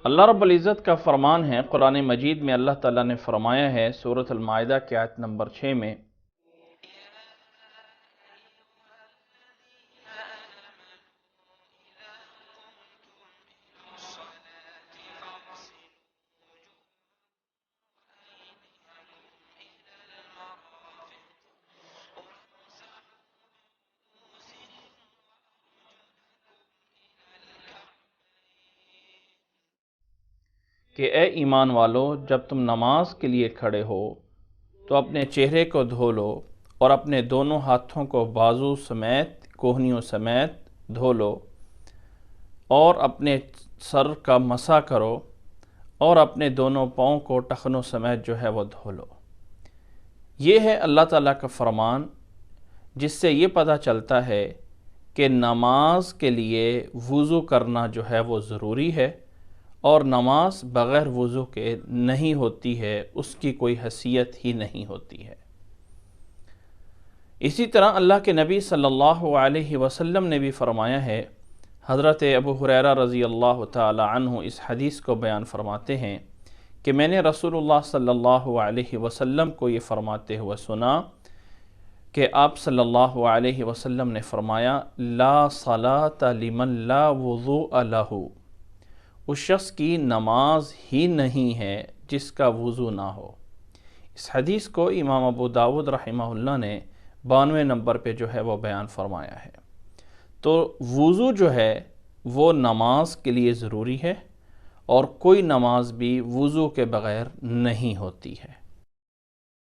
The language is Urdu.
اللہ رب العزت کا فرمان ہے قرآن مجید میں، اللہ تعالیٰ نے فرمایا ہے سورۃ المائدہ کی آیت نمبر 6 میں، کہ اے ایمان والو، جب تم نماز کے لیے کھڑے ہو تو اپنے چہرے کو دھو لو اور اپنے دونوں ہاتھوں کو بازو سمیت کوہنیوں سمیت دھو لو اور اپنے سر کا مسح کرو اور اپنے دونوں پاؤں کو ٹخنوں سمیت جو ہے وہ دھو لو۔ یہ ہے اللہ تعالیٰ کا فرمان، جس سے یہ پتہ چلتا ہے کہ نماز کے لیے وضو کرنا جو ہے وہ ضروری ہے، اور نماز بغیر وضو کے نہیں ہوتی ہے، اس کی کوئی حیثیت ہی نہیں ہوتی ہے۔ اسی طرح اللہ کے نبی صلی اللہ علیہ وسلم نے بھی فرمایا ہے، حضرت ابو ہریرہ رضی اللہ تعالی عنہ اس حدیث کو بیان فرماتے ہیں کہ میں نے رسول اللہ صلی اللہ علیہ وسلم کو یہ فرماتے ہوئے سنا کہ آپ صلی اللہ علیہ وسلم نے فرمایا، لا صلاۃ لمن لا وضوء لہ، اس شخص کی نماز ہی نہیں ہے جس کا وضو نہ ہو۔ اس حدیث کو امام ابو داود رحمہ اللہ نے 92 نمبر پہ جو ہے وہ بیان فرمایا ہے۔ تو وضو جو ہے وہ نماز کے لیے ضروری ہے، اور کوئی نماز بھی وضو کے بغیر نہیں ہوتی ہے۔